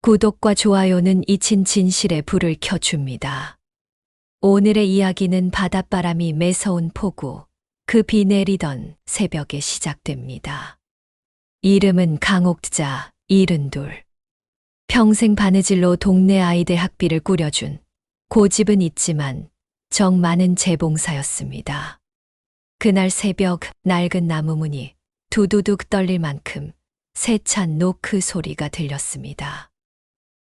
구독과 좋아요는 잊힌 진실의 불을 켜줍니다. 오늘의 이야기는 바닷바람이 매서운 폭우, 그 비 내리던 새벽에 시작됩니다. 이름은 강옥자, 72. 평생 바느질로 동네 아이들 학비를 꾸려준 고집은 있지만 정 많은 재봉사였습니다. 그날 새벽 낡은 나무문이 두두둑 떨릴 만큼 세찬 노크 소리가 들렸습니다.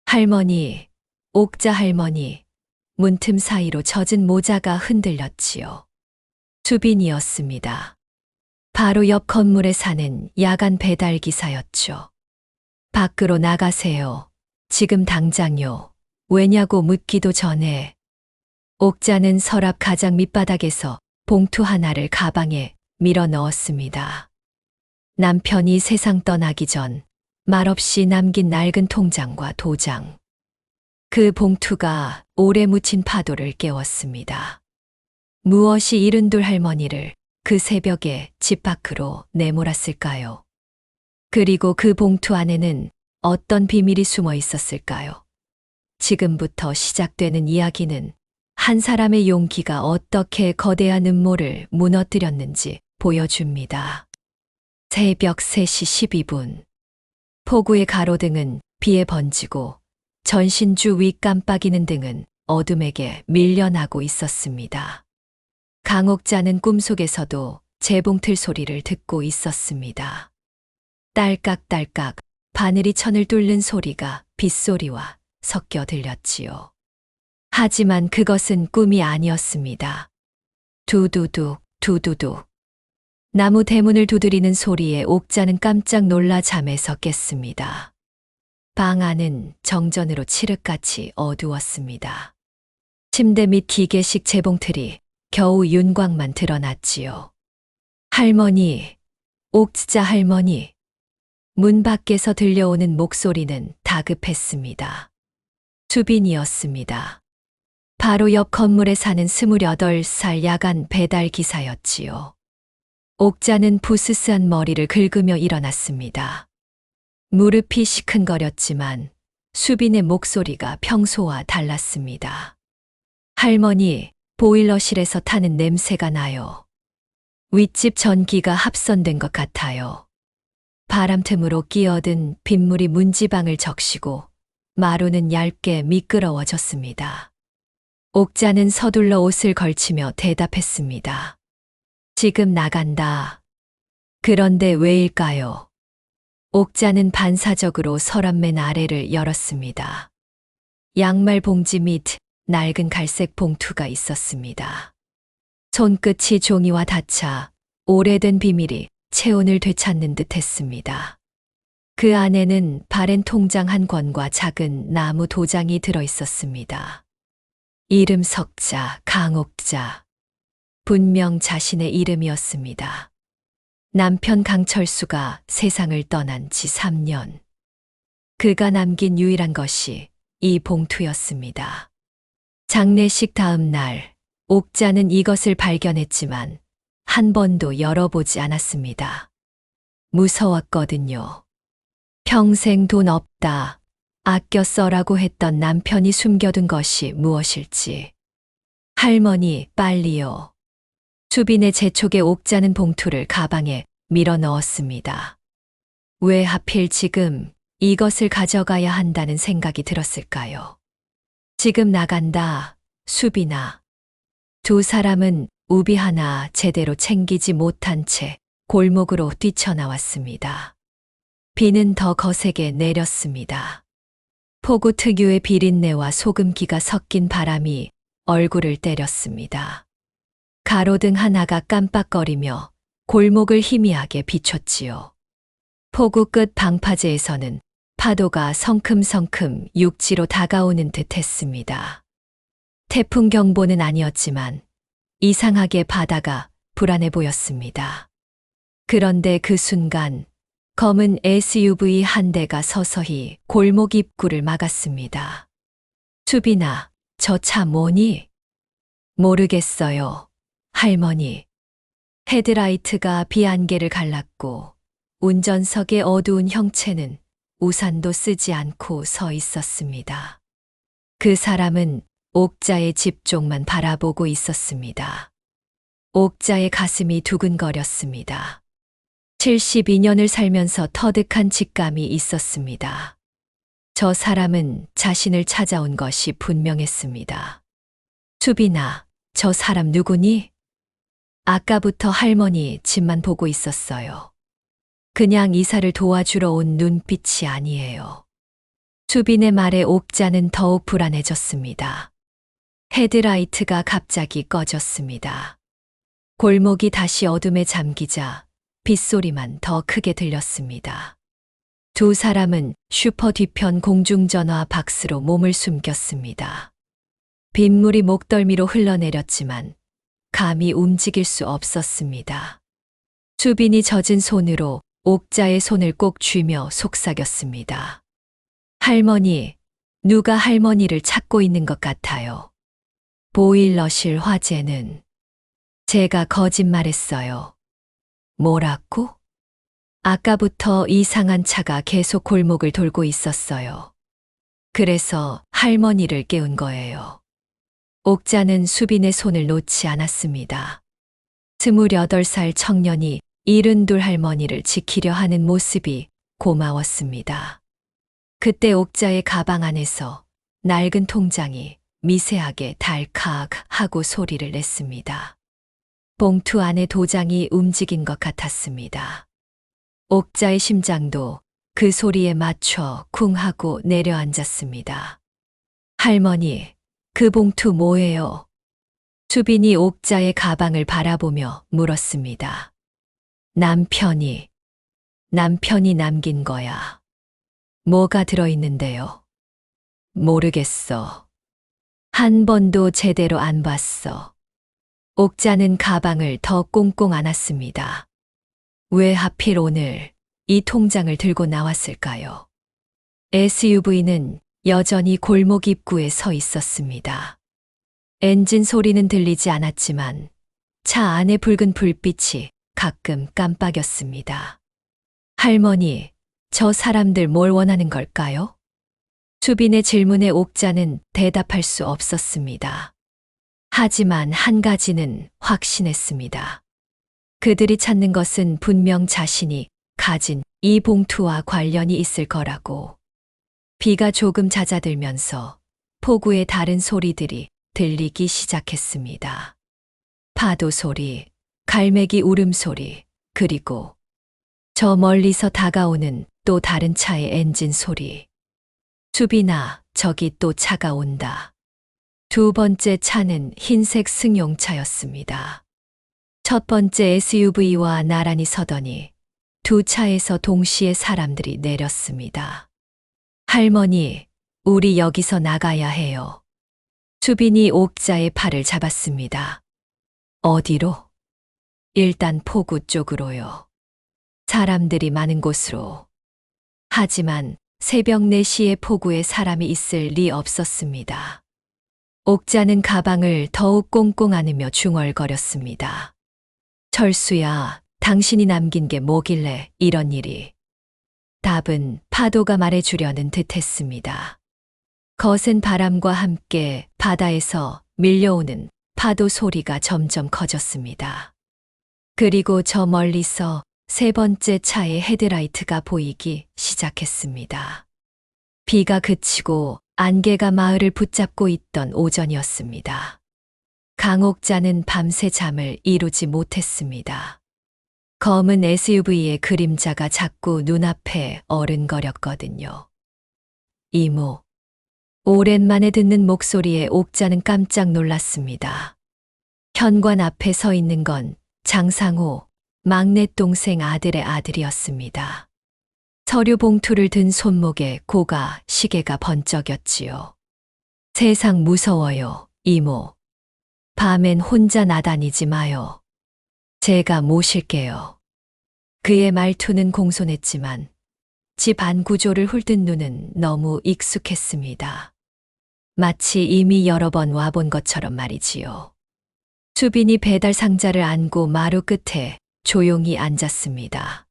할머니, 옥자 할머니, 문틈 사이로 젖은 모자가 흔들렸지요. 수빈이었습니다. 바로 옆 건물에 사는 야간 배달 기사였죠. 밖으로 나가세요. 지금 당장요. 왜냐고 묻기도 전에 옥자는 서랍 가장 밑바닥에서 봉투 하나를 가방에 밀어 넣었습니다. 남편이 세상 떠나기 전 말없이 남긴 낡은 통장과 도장. 그 봉투가 오래 묻힌 파도를 깨웠습니다. 무엇이 72 할머니를 그 새벽에 집 밖으로 내몰았을까요? 그리고 그 봉투 안에는 어떤 비밀이 숨어 있었을까요? 지금부터 시작되는 이야기는 한 사람의 용기가 어떻게 거대한 음모를 무너뜨렸는지 보여줍니다. 새벽 3시 12분. 폭우의 가로등은 비에 번지고 전신주 위 깜빡이는 등은 어둠에게 밀려나고 있었습니다. 강옥자는 꿈속에서도 재봉틀 소리를 듣고 있었습니다. 딸깍딸깍 바늘이 천을 뚫는 소리가 빗소리와 섞여 들렸지요. 하지만 그것은 꿈이 아니었습니다. 두두둑, 두두둑. 나무 대문을 두드리는 소리에 옥자는 깜짝 놀라 잠에서 깼습니다. 방 안은 정전으로 칠흑같이 어두웠습니다. 침대 밑 기계식 재봉틀이 겨우 윤곽만 드러났지요. 할머니, 옥자 할머니. 문 밖에서 들려오는 목소리는 다급했습니다. 수빈이었습니다. 바로 옆 건물에 사는 28살 야간 배달 기사였지요. 옥자는 부스스한 머리를 긁으며 일어났습니다. 무릎이 시큰거렸지만 수빈의 목소리가 평소와 달랐습니다. 할머니, 보일러실에서 타는 냄새가 나요. 윗집 전기가 합선된 것 같아요. 바람 틈으로 끼어든 빗물이 문지방을 적시고 마루는 얇게 미끄러워졌습니다. 옥자는 서둘러 옷을 걸치며 대답했습니다. 지금 나간다. 그런데 왜일까요? 옥자는 반사적으로 서랍맨 아래를 열었습니다. 양말 봉지 밑 낡은 갈색 봉투가 있었습니다. 손끝이 종이와 닿자 오래된 비밀이 체온을 되찾는 듯 했습니다. 그 안에는 바랜 통장 한 권과 작은 나무 도장이 들어 있었습니다. 이름 석자, 강옥자. 분명 자신의 이름이었습니다. 남편 강철수가 세상을 떠난 지 3년. 그가 남긴 유일한 것이 이 봉투였습니다. 장례식 다음 날, 옥자는 이것을 발견했지만 한 번도 열어보지 않았습니다. 무서웠거든요. 평생 돈 없다, 아껴 써라고 했던 남편이 숨겨둔 것이 무엇일지. 할머니, 빨리요. 수빈의 재촉에 옥자는 봉투를 가방에 밀어 넣었습니다. 왜 하필 지금 이것을 가져가야 한다는 생각이 들었을까요? 지금 나간다, 수빈아. 두 사람은 우비 하나 제대로 챙기지 못한 채 골목으로 뛰쳐나왔습니다. 비는 더 거세게 내렸습니다. 폭우 특유의 비린내와 소금기가 섞인 바람이 얼굴을 때렸습니다. 가로등 하나가 깜빡거리며 골목을 희미하게 비췄지요. 폭우 끝 방파제에서는 파도가 성큼성큼 육지로 다가오는 듯 했습니다. 태풍 경보는 아니었지만 이상하게 바다가 불안해 보였습니다. 그런데 그 순간 검은 SUV 한 대가 서서히 골목 입구를 막았습니다. 수빈아, 저 차 뭐니? 모르겠어요. 할머니. 헤드라이트가 비 안개를 갈랐고 운전석의 어두운 형체는 우산도 쓰지 않고 서 있었습니다. 그 사람은 옥자의 집 쪽만 바라보고 있었습니다. 옥자의 가슴이 두근거렸습니다. 72년을 살면서 터득한 직감이 있었습니다. 저 사람은 자신을 찾아온 것이 분명했습니다. 수빈아, 저 사람 누구니? 아까부터 할머니 집만 보고 있었어요. 그냥 이사를 도와주러 온 눈빛이 아니에요. 수빈의 말에 옥자는 더욱 불안해졌습니다. 헤드라이트가 갑자기 꺼졌습니다. 골목이 다시 어둠에 잠기자 빗소리만 더 크게 들렸습니다. 두 사람은 슈퍼 뒤편 공중전화 박스로 몸을 숨겼습니다. 빗물이 목덜미로 흘러내렸지만 감히 움직일 수 없었습니다. 수빈이 젖은 손으로 옥자의 손을 꼭 쥐며 속삭였습니다. 할머니, 누가 할머니를 찾고 있는 것 같아요. 보일러실 화재는 제가 거짓말했어요. 뭐라고? 아까부터 이상한 차가 계속 골목을 돌고 있었어요. 그래서 할머니를 깨운 거예요. 옥자는 수빈의 손을 놓지 않았습니다. 28살 청년이 72 할머니를 지키려 하는 모습이 고마웠습니다. 그때 옥자의 가방 안에서 낡은 통장이 미세하게 달칵 하고 소리를 냈습니다. 봉투 안에 도장이 움직인 것 같았습니다. 옥자의 심장도 그 소리에 맞춰 쿵 하고 내려앉았습니다. 할머니, 그 봉투 뭐예요? 수빈이 옥자의 가방을 바라보며 물었습니다. 남편이 남긴 거야. 뭐가 들어있는데요? 모르겠어. 한 번도 제대로 안 봤어. 옥자는 가방을 더 꽁꽁 안았습니다. 왜 하필 오늘 이 통장을 들고 나왔을까요? SUV는 여전히 골목 입구에 서 있었습니다. 엔진 소리는 들리지 않았지만 차 안의 붉은 불빛이 가끔 깜빡였습니다. 할머니, 저 사람들 뭘 원하는 걸까요? 수빈의 질문에 옥자는 대답할 수 없었습니다. 하지만 한 가지는 확신했습니다. 그들이 찾는 것은 분명 자신이 가진 이 봉투와 관련이 있을 거라고. 비가 조금 잦아들면서 폭우의 다른 소리들이 들리기 시작했습니다. 파도 소리, 갈매기 울음소리, 그리고 저 멀리서 다가오는 또 다른 차의 엔진 소리. 수빈아, 저기 또 차가 온다. 두 번째 차는 흰색 승용차였습니다. 첫 번째 SUV와 나란히 서더니 두 차에서 동시에 사람들이 내렸습니다. 할머니, 우리 여기서 나가야 해요. 수빈이 옥자의 팔을 잡았습니다. 어디로? 일단 포구 쪽으로요. 사람들이 많은 곳으로. 하지만 새벽 4시에 포구에 사람이 있을 리 없었습니다. 옥자는 가방을 더욱 꽁꽁 안으며 중얼거렸습니다. 철수야, 당신이 남긴 게 뭐길래 이런 일이? 답은 파도가 말해주려는 듯 했습니다. 거센 바람과 함께 바다에서 밀려오는 파도 소리가 점점 커졌습니다. 그리고 저 멀리서 세 번째 차의 헤드라이트가 보이기 시작했습니다. 비가 그치고 안개가 마을을 붙잡고 있던 오전이었습니다. 강옥자는 밤새 잠을 이루지 못했습니다. 검은 SUV의 그림자가 자꾸 눈앞에 어른거렸거든요. 이모. 오랜만에 듣는 목소리에 옥자는 깜짝 놀랐습니다. 현관 앞에 서 있는 건 장상호, 막내 동생 아들의 아들이었습니다. 서류 봉투를 든 손목에 고가 시계가 번쩍였지요. 세상 무서워요, 이모. 밤엔 혼자 나다니지 마요. 제가 모실게요. 그의 말투는 공손했지만 집 안 구조를 훑은 눈은 너무 익숙했습니다. 마치 이미 여러 번 와본 것처럼 말이지요. 수빈이 배달 상자를 안고 마루 끝에 조용히 앉았습니다.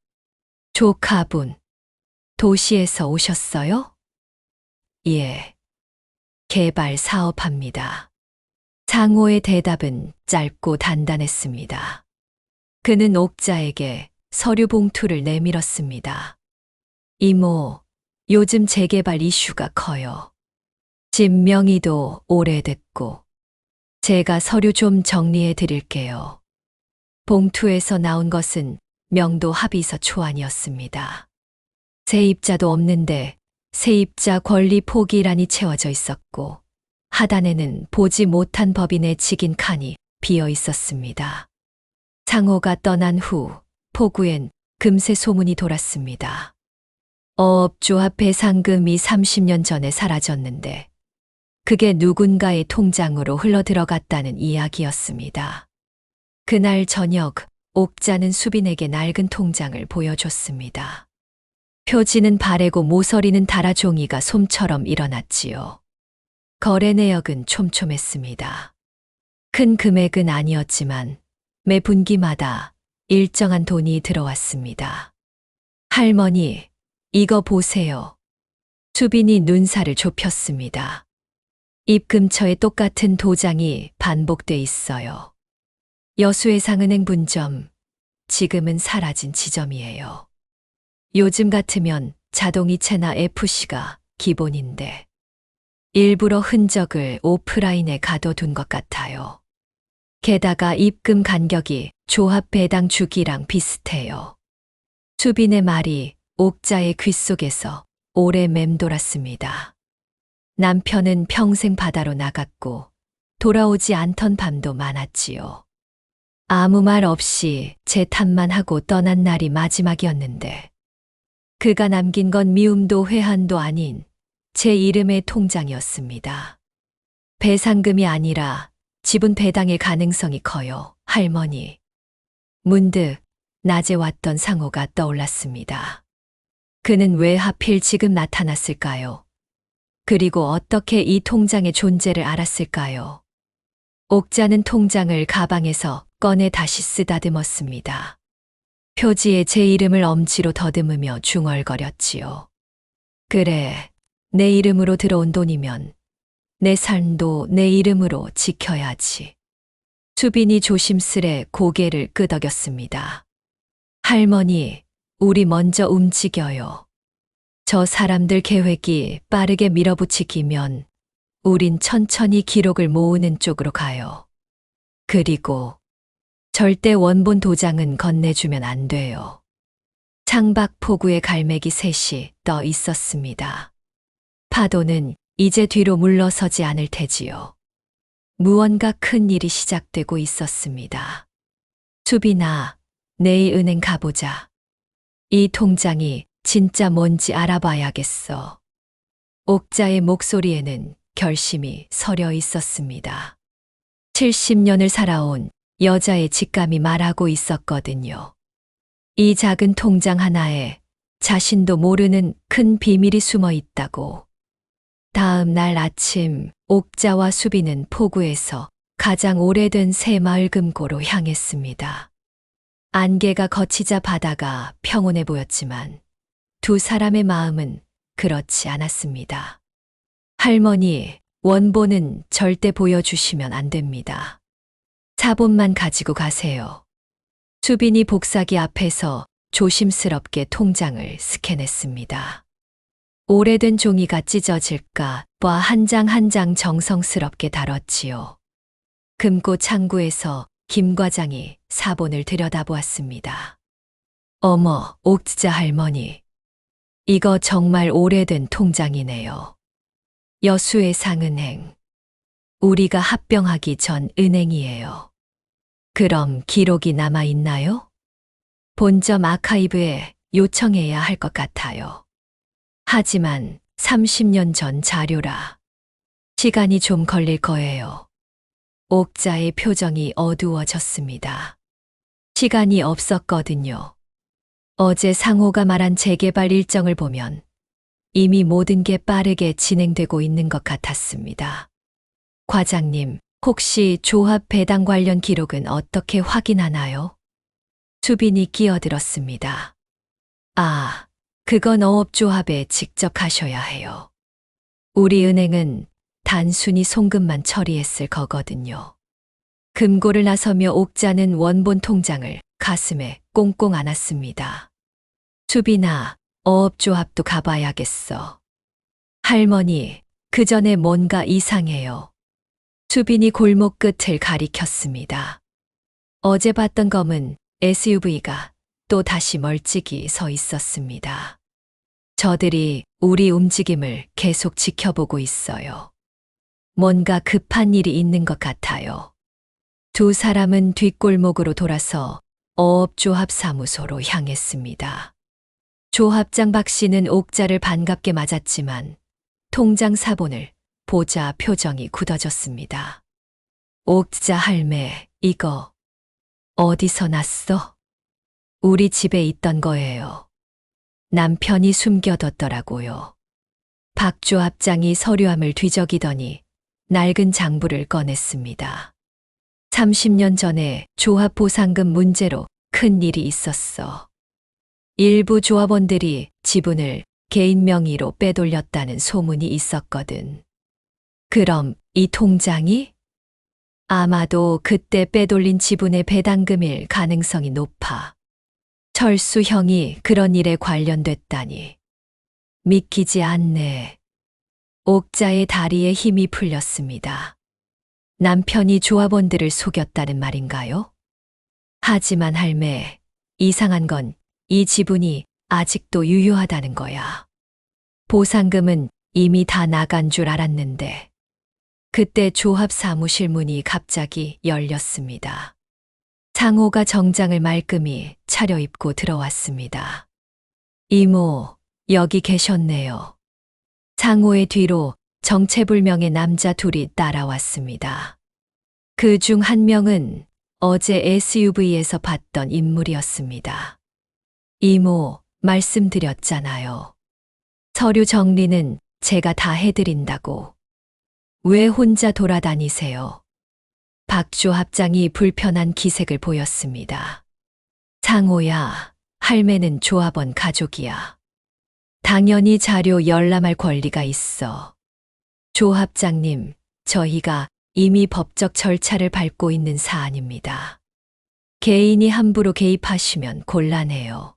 조카분. 도시에서 오셨어요? 예. 개발 사업합니다. 상호의 대답은 짧고 단단했습니다. 그는 옥자에게 서류 봉투를 내밀었습니다. 이모, 요즘 재개발 이슈가 커요. 집 명의도 오래됐고, 제가 서류 좀 정리해 드릴게요. 봉투에서 나온 것은 명도 합의서 초안이었습니다. 세입자도 없는데 세입자 권리 포기란이 채워져 있었고, 하단에는 보지 못한 법인의 직인 칸이 비어 있었습니다. 상호가 떠난 후 포구엔 금세 소문이 돌았습니다. 어업조합 배상금이 30년 전에 사라졌는데 그게 누군가의 통장으로 흘러들어갔다는 이야기였습니다. 그날 저녁 옥자는 수빈에게 낡은 통장을 보여줬습니다. 표지는 바래고 모서리는 닳아 종이가 솜처럼 일어났지요. 거래 내역은 촘촘했습니다. 큰 금액은 아니었지만 매 분기마다 일정한 돈이 들어왔습니다. 할머니, 이거 보세요. 수빈이 눈살을 좁혔습니다. 입 근처에 똑같은 도장이 반복돼 있어요. 여수해상은행 분점, 지금은 사라진 지점이에요. 요즘 같으면 자동이체나 FC가 기본인데 일부러 흔적을 오프라인에 가둬둔 것 같아요. 게다가 입금 간격이 조합 배당 주기랑 비슷해요. 수빈의 말이 옥자의 귓속에서 오래 맴돌았습니다. 남편은 평생 바다로 나갔고 돌아오지 않던 밤도 많았지요. 아무 말 없이 제 탓만 하고 떠난 날이 마지막이었는데 그가 남긴 건 미움도 회한도 아닌 제 이름의 통장이었습니다. 배상금이 아니라 지분 배당의 가능성이 커요, 할머니. 문득 낮에 왔던 상호가 떠올랐습니다. 그는 왜 하필 지금 나타났을까요? 그리고 어떻게 이 통장의 존재를 알았을까요? 옥자는 통장을 가방에서 꺼내 다시 쓰다듬었습니다. 표지에 제 이름을 엄지로 더듬으며 중얼거렸지요. 그래, 내 이름으로 들어온 돈이면 내 삶도 내 이름으로 지켜야지. 수빈이 조심스레 고개를 끄덕였습니다. 할머니, 우리 먼저 움직여요. 저 사람들 계획이 빠르게 밀어붙이기면 우린 천천히 기록을 모으는 쪽으로 가요. 그리고 절대 원본 도장은 건네주면 안 돼요. 창밖 포구에 갈매기 셋이 떠 있었습니다. 파도는 이제 뒤로 물러서지 않을 테지요. 무언가 큰 일이 시작되고 있었습니다. 수빈아, 내일 은행 가보자. 이 통장이 진짜 뭔지 알아봐야겠어. 옥자의 목소리에는 결심이 서려 있었습니다. 70년을 살아온 여자의 직감이 말하고 있었거든요. 이 작은 통장 하나에 자신도 모르는 큰 비밀이 숨어 있다고. 다음 날 아침 옥자와 수빈은 포구에서 가장 오래된 새마을 금고로 향했습니다. 안개가 걷히자 바다가 평온해 보였지만 두 사람의 마음은 그렇지 않았습니다. 할머니, 원본은 절대 보여주시면 안 됩니다. 사본만 가지고 가세요. 수빈이 복사기 앞에서 조심스럽게 통장을 스캔했습니다. 오래된 종이가 찢어질까 봐 한 장 한 장 정성스럽게 다뤘지요. 금고 창구에서 김 과장이 사본을 들여다보았습니다. 어머, 옥자 할머니. 이거 정말 오래된 통장이네요. 여수해상은행. 우리가 합병하기 전 은행이에요. 그럼 기록이 남아 있나요? 본점 아카이브에 요청해야 할 것 같아요. 하지만 30년 전 자료라. 시간이 좀 걸릴 거예요. 옥자의 표정이 어두워졌습니다. 시간이 없었거든요. 어제 상호가 말한 재개발 일정을 보면 이미 모든 게 빠르게 진행되고 있는 것 같았습니다. 과장님, 혹시 조합 배당 관련 기록은 어떻게 확인하나요? 수빈이 끼어들었습니다. 아, 그건 어업조합에 직접 가셔야 해요. 우리 은행은 단순히 송금만 처리했을 거거든요. 금고를 나서며 옥자는 원본 통장을 가슴에 꽁꽁 안았습니다. 수빈아, 어업조합도 가봐야겠어. 할머니, 그 전에 뭔가 이상해요. 수빈이 골목 끝을 가리켰습니다. 어제 봤던 검은 SUV가 또 다시 멀찍이 서 있었습니다. 저들이 우리 움직임을 계속 지켜보고 있어요. 뭔가 급한 일이 있는 것 같아요. 두 사람은 뒷골목으로 돌아서 어업조합 사무소로 향했습니다. 조합장 박 씨는 옥자를 반갑게 맞았지만 통장 사본을 보자 표정이 굳어졌습니다. 옥자 할매, 이거 어디서 났어? 우리 집에 있던 거예요. 남편이 숨겨뒀더라고요. 박 조합장이 서류함을 뒤적이더니 낡은 장부를 꺼냈습니다. 30년 전에 조합 보상금 문제로 큰 일이 있었어. 일부 조합원들이 지분을 개인 명의로 빼돌렸다는 소문이 있었거든. 그럼 이 통장이? 아마도 그때 빼돌린 지분의 배당금일 가능성이 높아. 철수 형이 그런 일에 관련됐다니. 믿기지 않네. 옥자의 다리에 힘이 풀렸습니다. 남편이 조합원들을 속였다는 말인가요? 하지만 할매, 이상한 건 이 지분이 아직도 유효하다는 거야. 보상금은 이미 다 나간 줄 알았는데. 그때 조합 사무실 문이 갑자기 열렸습니다. 상호가 정장을 말끔히 차려입고 들어왔습니다. 이모, 여기 계셨네요. 상호의 뒤로 정체불명의 남자 둘이 따라왔습니다. 그 중 한 명은 어제 SUV에서 봤던 인물이었습니다. 이모, 말씀드렸잖아요. 서류 정리는 제가 다 해드린다고. 왜 혼자 돌아다니세요? 박 조합장이 불편한 기색을 보였습니다. 상호야, 할매는 조합원 가족이야. 당연히 자료 열람할 권리가 있어. 조합장님, 저희가 이미 법적 절차를 밟고 있는 사안입니다. 개인이 함부로 개입하시면 곤란해요.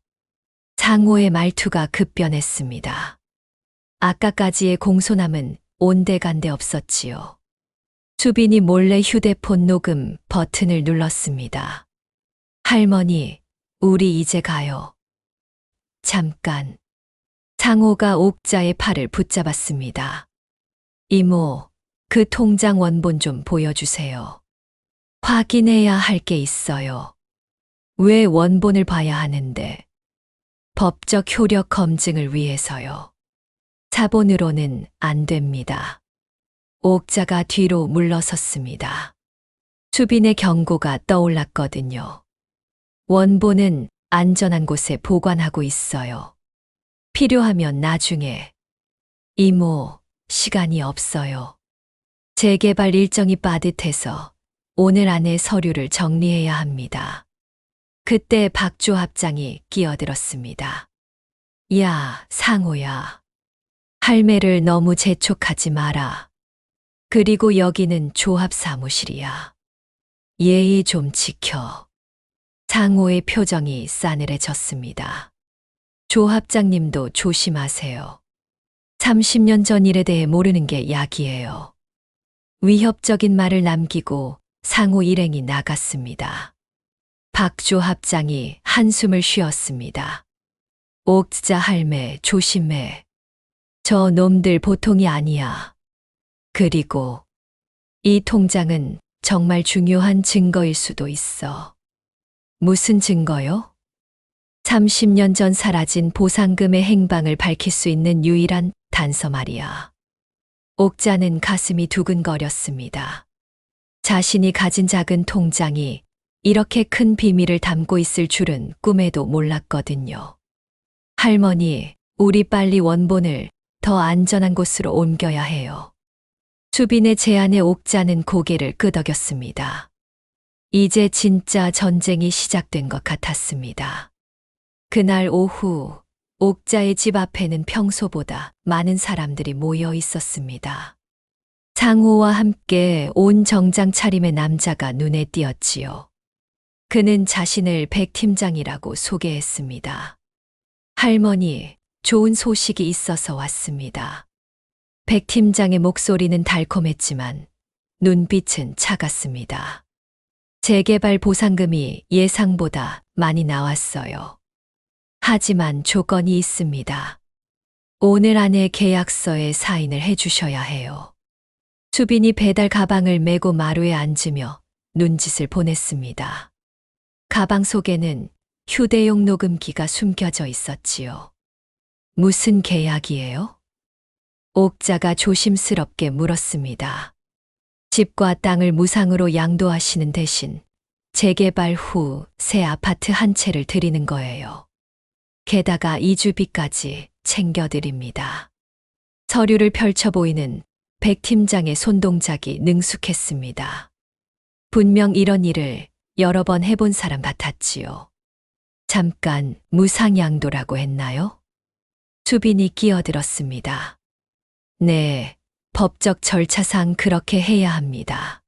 상호의 말투가 급변했습니다. 아까까지의 공손함은 온데간데 없었지요. 수빈이 몰래 휴대폰 녹음 버튼을 눌렀습니다. 할머니, 우리 이제 가요. 잠깐. 상호가 옥자의 팔을 붙잡았습니다. 이모, 그 통장 원본 좀 보여주세요. 확인해야 할 게 있어요. 왜 원본을 봐야 하는데? 법적 효력 검증을 위해서요. 사본으로는 안 됩니다. 옥자가 뒤로 물러섰습니다. 수빈의 경고가 떠올랐거든요. 원본은 안전한 곳에 보관하고 있어요. 필요하면 나중에. 이모, 시간이 없어요. 재개발 일정이 빠듯해서 오늘 안에 서류를 정리해야 합니다. 그때 박 조합장이 끼어들었습니다. 야, 상호야. 할매를 너무 재촉하지 마라. 그리고 여기는 조합 사무실이야. 예의 좀 지켜. 상호의 표정이 싸늘해졌습니다. 조합장님도 조심하세요. 30년 전 일에 대해 모르는 게 약이에요. 위협적인 말을 남기고 상호 일행이 나갔습니다. 박 조합장이 한숨을 쉬었습니다. 옥자 할매 조심해. 저 놈들 보통이 아니야. 그리고 이 통장은 정말 중요한 증거일 수도 있어. 무슨 증거요? 30년 전 사라진 보상금의 행방을 밝힐 수 있는 유일한 단서 말이야. 옥자는 가슴이 두근거렸습니다. 자신이 가진 작은 통장이 이렇게 큰 비밀을 담고 있을 줄은 꿈에도 몰랐거든요. 할머니, 우리 빨리 원본을 더 안전한 곳으로 옮겨야 해요. 수빈의 제안에 옥자는 고개를 끄덕였습니다. 이제 진짜 전쟁이 시작된 것 같았습니다. 그날 오후 옥자의 집 앞에는 평소보다 많은 사람들이 모여 있었습니다. 상호와 함께 온 정장 차림의 남자가 눈에 띄었지요. 그는 자신을 백 팀장이라고 소개했습니다. 할머니, 좋은 소식이 있어서 왔습니다. 백 팀장의 목소리는 달콤했지만 눈빛은 차갔습니다. 재개발 보상금이 예상보다 많이 나왔어요. 하지만 조건이 있습니다. 오늘 안에 계약서에 사인을 해주셔야 해요. 수빈이 배달 가방을 메고 마루에 앉으며 눈짓을 보냈습니다. 가방 속에는 휴대용 녹음기가 숨겨져 있었지요. 무슨 계약이에요? 옥자가 조심스럽게 물었습니다. 집과 땅을 무상으로 양도하시는 대신 재개발 후 새 아파트 한 채를 드리는 거예요. 게다가 이주비까지 챙겨드립니다. 서류를 펼쳐 보이는 백 팀장의 손동작이 능숙했습니다. 분명 이런 일을 여러 번 해본 사람 같았지요. 잠깐 무상양도라고 했나요? 수빈이 끼어들었습니다. 네, 법적 절차상 그렇게 해야 합니다.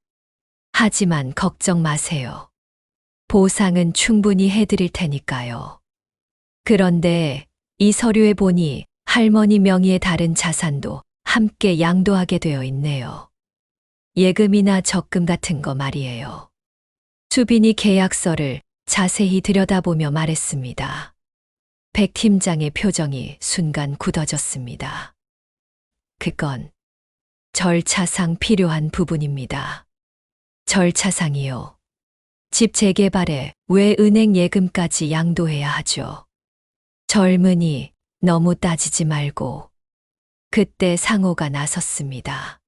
하지만 걱정 마세요. 보상은 충분히 해드릴 테니까요. 그런데 이 서류에 보니 할머니 명의의 다른 자산도 함께 양도하게 되어 있네요. 예금이나 적금 같은 거 말이에요. 수빈이 계약서를 자세히 들여다보며 말했습니다. 백 팀장의 표정이 순간 굳어졌습니다. 그건 절차상 필요한 부분입니다. 절차상이요. 집 재개발에 왜 은행 예금까지 양도해야 하죠? 젊은이 너무 따지지 말고. 그때 상호가 나섰습니다.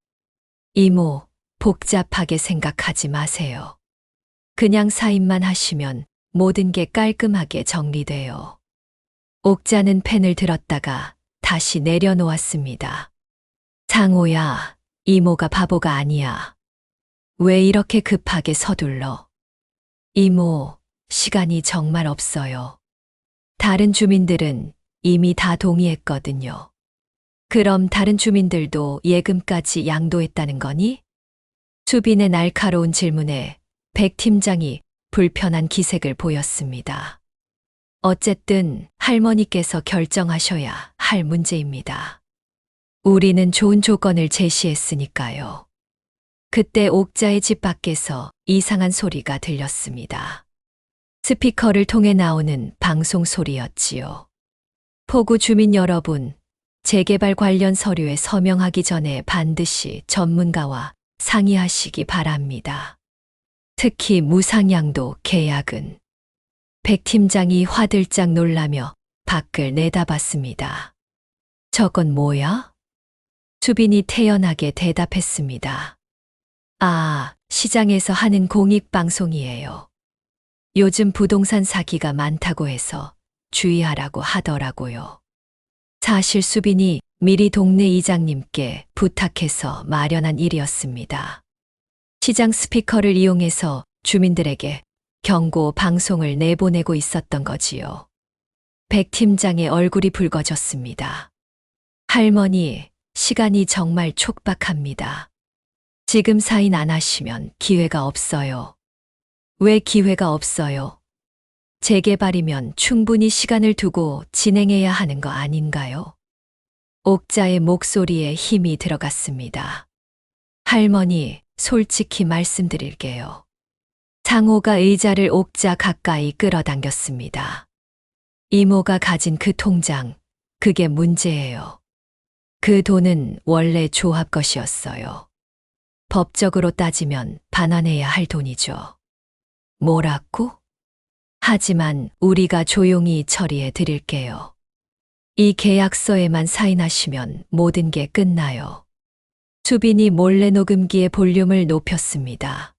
이모, 복잡하게 생각하지 마세요. 그냥 사인만 하시면 모든 게 깔끔하게 정리돼요. 옥자는 펜을 들었다가 다시 내려놓았습니다. 상호야, 이모가 바보가 아니야. 왜 이렇게 급하게 서둘러? 이모, 시간이 정말 없어요. 다른 주민들은 이미 다 동의했거든요. 그럼 다른 주민들도 예금까지 양도했다는 거니? 수빈의 날카로운 질문에 백 팀장이 불편한 기색을 보였습니다. 어쨌든 할머니께서 결정하셔야 할 문제입니다. 우리는 좋은 조건을 제시했으니까요. 그때 옥자의 집 밖에서 이상한 소리가 들렸습니다. 스피커를 통해 나오는 방송 소리였지요. 포구 주민 여러분, 재개발 관련 서류에 서명하기 전에 반드시 전문가와 상의하시기 바랍니다. 특히 무상양도 계약은. 백 팀장이 화들짝 놀라며 밖을 내다봤습니다. 저건 뭐야? 수빈이 태연하게 대답했습니다. 아, 시장에서 하는 공익방송이에요. 요즘 부동산 사기가 많다고 해서 주의하라고 하더라고요. 사실 수빈이 미리 동네 이장님께 부탁해서 마련한 일이었습니다. 시장 스피커를 이용해서 주민들에게 경고 방송을 내보내고 있었던 거지요. 백 팀장의 얼굴이 붉어졌습니다. 할머니, 시간이 정말 촉박합니다. 지금 사인 안 하시면 기회가 없어요. 왜 기회가 없어요? 재개발이면 충분히 시간을 두고 진행해야 하는 거 아닌가요? 옥자의 목소리에 힘이 들어갔습니다. 할머니, 솔직히 말씀드릴게요. 상호가 의자를 옥자 가까이 끌어당겼습니다. 이모가 가진 그 통장, 그게 문제예요. 그 돈은 원래 조합 것이었어요. 법적으로 따지면 반환해야 할 돈이죠. 뭐라고? 하지만 우리가 조용히 처리해 드릴게요. 이 계약서에만 사인하시면 모든 게 끝나요. 수빈이 몰래 녹음기의 볼륨을 높였습니다.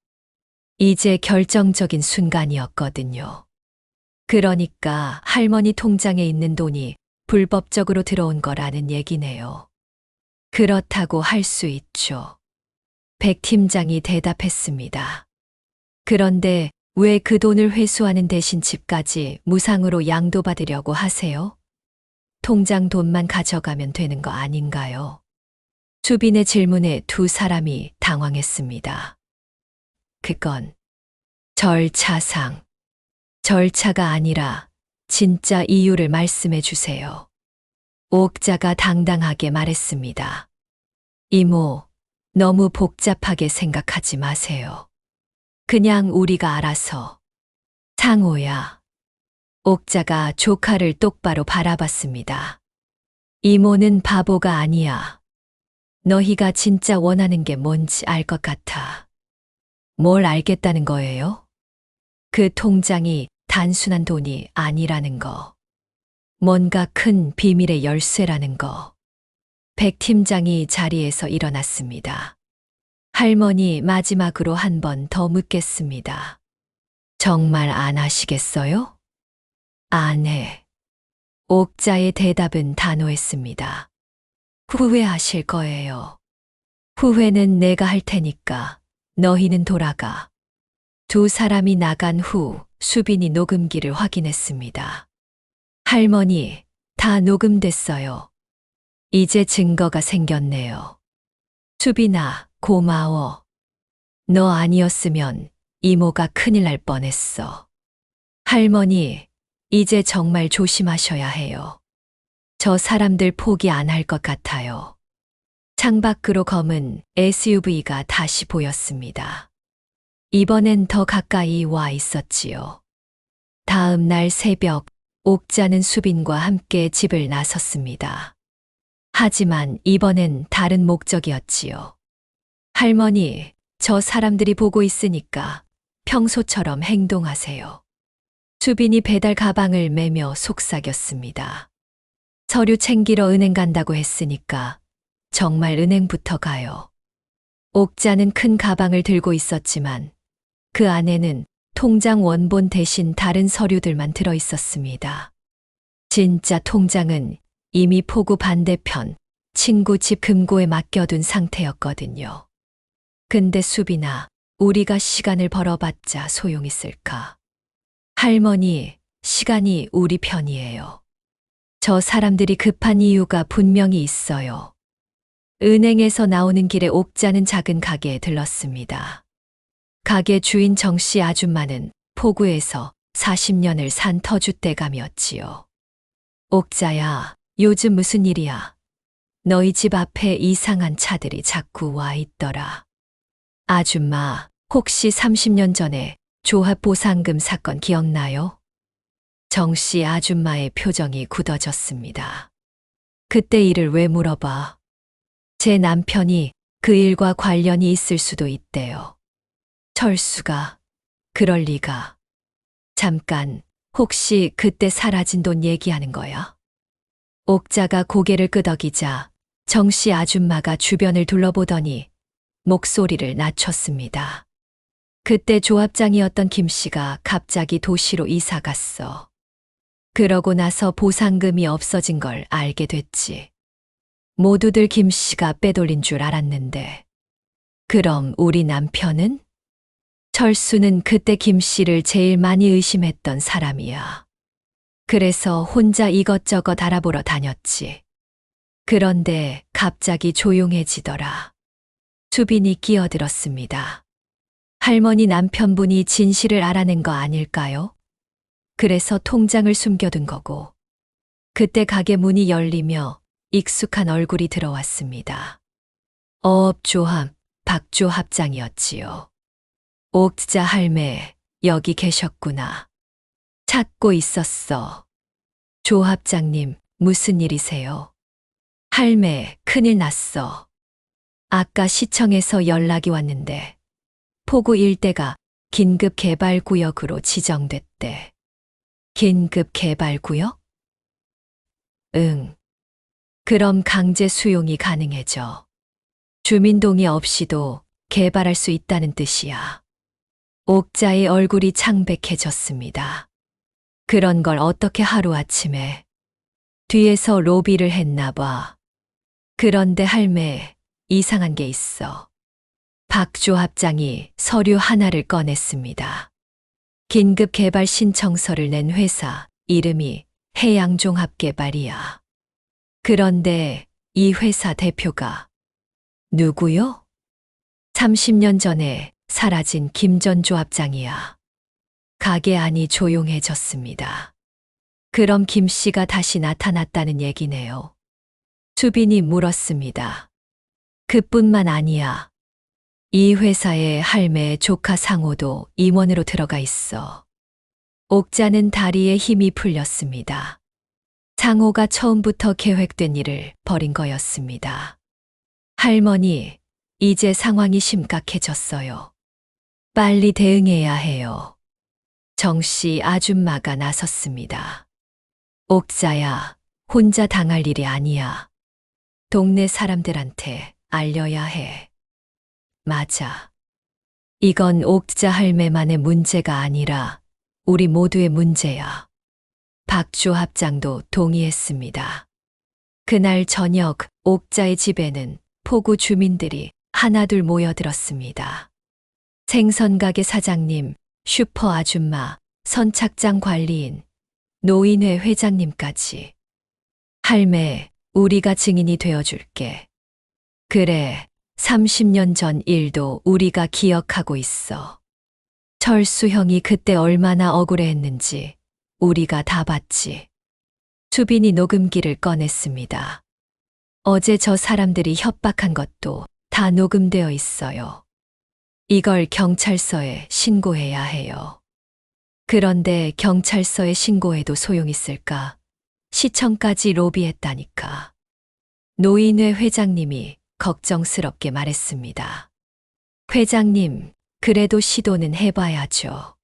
이제 결정적인 순간이었거든요. 그러니까 할머니 통장에 있는 돈이 불법적으로 들어온 거라는 얘기네요. 그렇다고 할 수 있죠. 백 팀장이 대답했습니다. 그런데 왜 그 돈을 회수하는 대신 집까지 무상으로 양도받으려고 하세요? 통장 돈만 가져가면 되는 거 아닌가요? 수빈의 질문에 두 사람이 당황했습니다. 그건 절차상. 절차가 아니라 진짜 이유를 말씀해 주세요. 옥자가 당당하게 말했습니다. 이모, 너무 복잡하게 생각하지 마세요. 그냥 우리가 알아서. 상호야. 옥자가 조카를 똑바로 바라봤습니다. 이모는 바보가 아니야. 너희가 진짜 원하는 게 뭔지 알 것 같아. 뭘 알겠다는 거예요? 그 통장이 단순한 돈이 아니라는 거. 뭔가 큰 비밀의 열쇠라는 거. 백 팀장이 자리에서 일어났습니다. 할머니, 마지막으로 한 번 더 묻겠습니다. 정말 안 하시겠어요? 안 해. 옥자의 대답은 단호했습니다. 후회하실 거예요. 후회는 내가 할 테니까 너희는 돌아가. 두 사람이 나간 후 수빈이 녹음기를 확인했습니다. 할머니, 다 녹음됐어요. 이제 증거가 생겼네요. 수빈아, 고마워. 너 아니었으면 이모가 큰일 날 뻔했어. 할머니, 이제 정말 조심하셔야 해요. 저 사람들 포기 안 할 것 같아요. 창밖으로 검은 SUV가 다시 보였습니다. 이번엔 더 가까이 와 있었지요. 다음 날 새벽, 옥자는 수빈과 함께 집을 나섰습니다. 하지만 이번엔 다른 목적이었지요. 할머니, 저 사람들이 보고 있으니까 평소처럼 행동하세요. 수빈이 배달 가방을 메며 속삭였습니다. 서류 챙기러 은행 간다고 했으니까 정말 은행부터 가요. 옥자는 큰 가방을 들고 있었지만 그 안에는 통장 원본 대신 다른 서류들만 들어 있었습니다. 진짜 통장은 이미 포구 반대편 친구 집 금고에 맡겨둔 상태였거든요. 근데 수빈아, 우리가 시간을 벌어봤자 소용있을까? 할머니, 시간이 우리 편이에요. 저 사람들이 급한 이유가 분명히 있어요. 은행에서 나오는 길에 옥자는 작은 가게에 들렀습니다. 가게 주인 정씨 아줌마는 포구에서 40년을 산 터줏대감이었지요. 옥자야, 요즘 무슨 일이야? 너희 집 앞에 이상한 차들이 자꾸 와 있더라. 아줌마, 혹시 30년 전에 조합보상금 사건 기억나요? 정씨 아줌마의 표정이 굳어졌습니다. 그때 일을 왜 물어봐? 제 남편이 그 일과 관련이 있을 수도 있대요. 철수가, 그럴 리가. 잠깐, 혹시 그때 사라진 돈 얘기하는 거야? 옥자가 고개를 끄덕이자 정씨 아줌마가 주변을 둘러보더니 목소리를 낮췄습니다. 그때 조합장이었던 김 씨가 갑자기 도시로 이사 갔어. 그러고 나서 보상금이 없어진 걸 알게 됐지. 모두들 김 씨가 빼돌린 줄 알았는데. 그럼 우리 남편은? 철수는 그때 김 씨를 제일 많이 의심했던 사람이야. 그래서 혼자 이것저것 알아보러 다녔지. 그런데 갑자기 조용해지더라. 수빈이 끼어들었습니다. 할머니, 남편분이 진실을 알아낸 거 아닐까요? 그래서 통장을 숨겨둔 거고. 그때 가게 문이 열리며 익숙한 얼굴이 들어왔습니다. 어업조합 박조합장이었지요. 옥자 할매, 여기 계셨구나. 찾고 있었어. 조합장님, 무슨 일이세요? 할매, 큰일 났어. 아까 시청에서 연락이 왔는데 포구 일대가 긴급개발구역으로 지정됐대. 긴급개발구역? 응. 그럼 강제 수용이 가능해져. 주민동의 없이도 개발할 수 있다는 뜻이야. 옥자의 얼굴이 창백해졌습니다. 그런 걸 어떻게 하루아침에. 뒤에서 로비를 했나 봐. 그런데 할매, 이상한 게 있어. 박 조합장이 서류 하나를 꺼냈습니다. 긴급 개발 신청서를 낸 회사 이름이 해양종합개발이야. 그런데 이 회사 대표가 누구요? 30년 전에 사라진 김 전 조합장이야. 가게 안이 조용해졌습니다. 그럼 김 씨가 다시 나타났다는 얘기네요. 수빈이 물었습니다. 그뿐만 아니야. 이 회사의 할매 조카 상호도 임원으로 들어가 있어. 옥자는 다리에 힘이 풀렸습니다. 상호가 처음부터 계획된 일을 벌인 거였습니다. 할머니, 이제 상황이 심각해졌어요. 빨리 대응해야 해요. 정씨 아줌마가 나섰습니다. 옥자야, 혼자 당할 일이 아니야. 동네 사람들한테 알려야 해. 맞아. 이건 옥자 할매만의 문제가 아니라 우리 모두의 문제야. 박조 합장도 동의했습니다. 그날 저녁 옥자의 집에는 포구 주민들이 하나둘 모여들었습니다. 생선가게 사장님, 슈퍼 아줌마, 선착장 관리인, 노인회 회장님까지. 할매, 우리가 증인이 되어줄게. 그래, 30년 전 일도 우리가 기억하고 있어. 철수 형이 그때 얼마나 억울해했는지 우리가 다 봤지. 수빈이 녹음기를 꺼냈습니다. 어제 저 사람들이 협박한 것도 다 녹음되어 있어요. 이걸 경찰서에 신고해야 해요. 그런데 경찰서에 신고해도 소용있을까? 시청까지 로비했다니까. 노인회 회장님이 걱정스럽게 말했습니다. 회장님, 그래도 시도는 해봐야죠.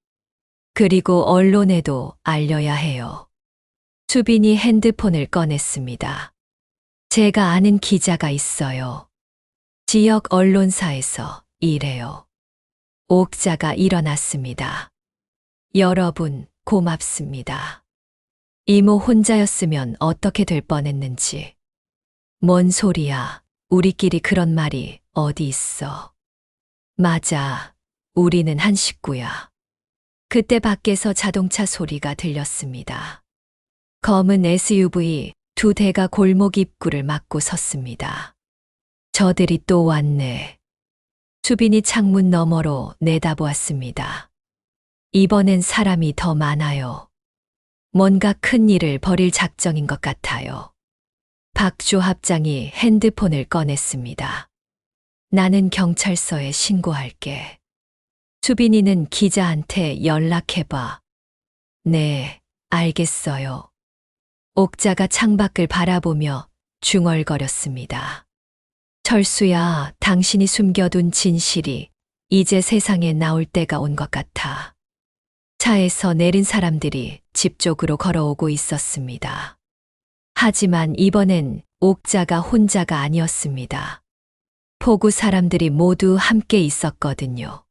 그리고 언론에도 알려야 해요. 수빈이 핸드폰을 꺼냈습니다. 제가 아는 기자가 있어요. 지역 언론사에서 일해요. 옥자가 일어났습니다. 여러분, 고맙습니다. 이모 혼자였으면 어떻게 될 뻔했는지. 뭔 소리야. 우리끼리 그런 말이 어디 있어. 맞아. 우리는 한 식구야. 그때 밖에서 자동차 소리가 들렸습니다. 검은 SUV 2대가 골목 입구를 막고 섰습니다. 저들이 또 왔네. 수빈이 창문 너머로 내다보았습니다. 이번엔 사람이 더 많아요. 뭔가 큰 일을 벌일 작정인 것 같아요. 박조 합장이 핸드폰을 꺼냈습니다. 나는 경찰서에 신고할게. 수빈이는 기자한테 연락해봐. 네, 알겠어요. 옥자가 창밖을 바라보며 중얼거렸습니다. 철수야, 당신이 숨겨둔 진실이 이제 세상에 나올 때가 온 것 같아. 차에서 내린 사람들이 집 쪽으로 걸어오고 있었습니다. 하지만 이번엔 옥자가 혼자가 아니었습니다. 포구 사람들이 모두 함께 있었거든요.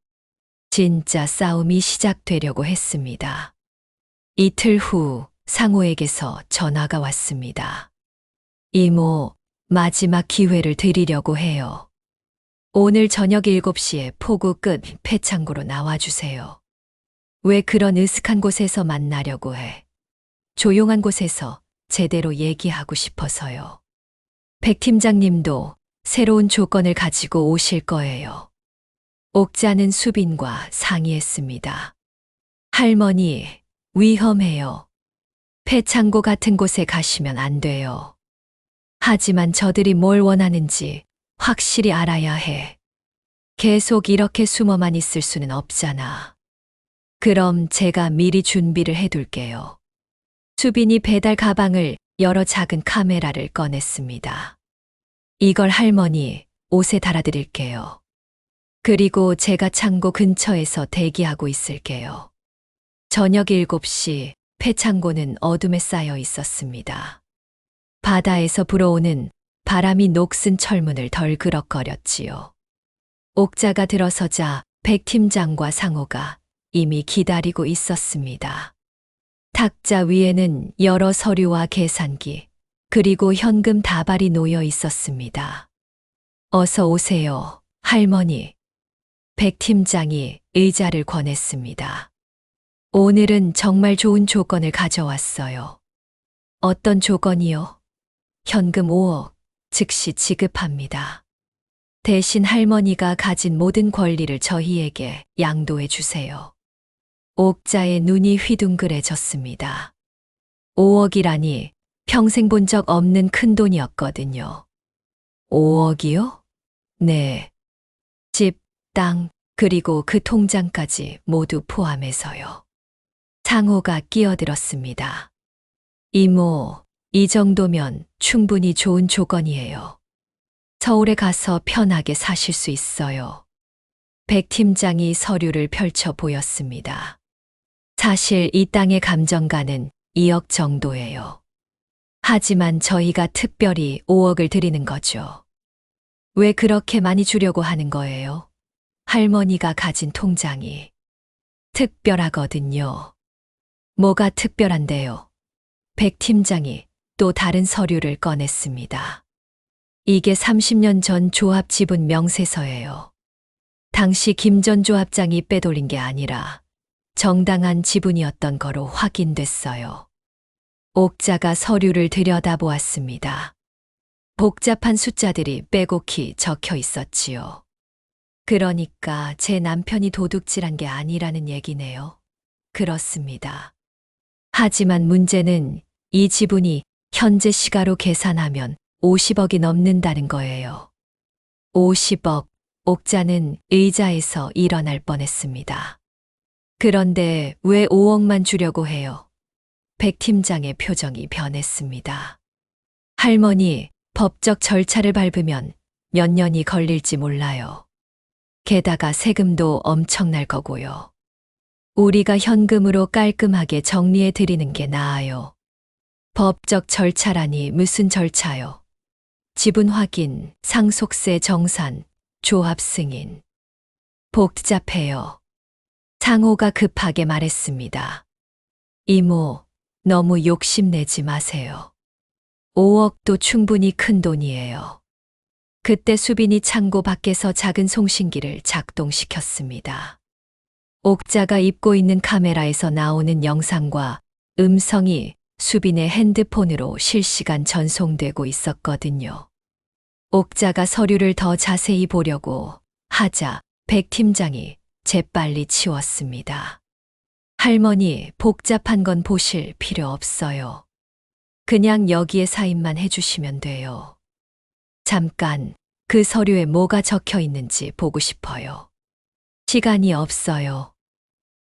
진짜 싸움이 시작되려고 했습니다. 이틀 후 상호에게서 전화가 왔습니다. 이모, 마지막 기회를 드리려고 해요. 오늘 저녁 7시에 포구 끝 폐창고로 나와주세요. 왜 그런 으슥한 곳에서 만나려고 해? 조용한 곳에서 제대로 얘기하고 싶어서요. 백 팀장님도 새로운 조건을 가지고 오실 거예요. 옥자는 수빈과 상의했습니다. 할머니, 위험해요. 폐창고 같은 곳에 가시면 안 돼요. 하지만 저들이 뭘 원하는지 확실히 알아야 해. 계속 이렇게 숨어만 있을 수는 없잖아. 그럼 제가 미리 준비를 해둘게요. 수빈이 배달 가방을 열어 작은 카메라를 꺼냈습니다. 이걸 할머니 옷에 달아드릴게요. 그리고 제가 창고 근처에서 대기하고 있을게요. 저녁 7시 폐창고는 어둠에 쌓여 있었습니다. 바다에서 불어오는 바람이 녹슨 철문을 덜그럭거렸지요. 옥자가 들어서자 백 팀장과 상호가 이미 기다리고 있었습니다. 탁자 위에는 여러 서류와 계산기, 그리고 현금 다발이 놓여 있었습니다. 어서 오세요, 할머니. 백 팀장이 의자를 권했습니다. 오늘은 정말 좋은 조건을 가져왔어요. 어떤 조건이요? 현금 5억 즉시 지급합니다. 대신 할머니가 가진 모든 권리를 저희에게 양도해 주세요. 옥자의 눈이 휘둥그레졌습니다. 5억이라니 평생 본 적 없는 큰 돈이었거든요. 5억이요? 네. 집, 땅, 그리고 그 통장까지 모두 포함해서요. 상호가 끼어들었습니다. 이모, 이 정도면 충분히 좋은 조건이에요. 서울에 가서 편하게 사실 수 있어요. 백 팀장이 서류를 펼쳐 보였습니다. 사실 이 땅의 감정가는 2억 정도예요. 하지만 저희가 특별히 5억을 드리는 거죠. 왜 그렇게 많이 주려고 하는 거예요? 할머니가 가진 통장이 특별하거든요. 뭐가 특별한데요? 백 팀장이 또 다른 서류를 꺼냈습니다. 이게 30년 전 조합 지분 명세서예요. 당시 김 전 조합장이 빼돌린 게 아니라 정당한 지분이었던 거로 확인됐어요. 옥자가 서류를 들여다보았습니다. 복잡한 숫자들이 빼곡히 적혀 있었지요. 그러니까 제 남편이 도둑질한 게 아니라는 얘기네요. 그렇습니다. 하지만 문제는 이 지분이 현재 시가로 계산하면 50억이 넘는다는 거예요. 50억, 옥자는 의자에서 일어날 뻔했습니다. 그런데 왜 5억만 주려고 해요? 백 팀장의 표정이 변했습니다. 할머니, 법적 절차를 밟으면 몇 년이 걸릴지 몰라요. 게다가 세금도 엄청날 거고요. 우리가 현금으로 깔끔하게 정리해 드리는 게 나아요. 법적 절차라니 무슨 절차요? 지분 확인, 상속세 정산, 조합 승인. 복잡해요. 상호가 급하게 말했습니다. 이모, 너무 욕심내지 마세요. 5억도 충분히 큰 돈이에요. 그때 수빈이 창고 밖에서 작은 송신기를 작동시켰습니다. 옥자가 입고 있는 카메라에서 나오는 영상과 음성이 수빈의 핸드폰으로 실시간 전송되고 있었거든요. 옥자가 서류를 더 자세히 보려고 하자 백 팀장이 재빨리 치웠습니다. 할머니, 복잡한 건 보실 필요 없어요. 그냥 여기에 사인만 해주시면 돼요. 잠깐, 그 서류에 뭐가 적혀 있는지 보고 싶어요. 시간이 없어요.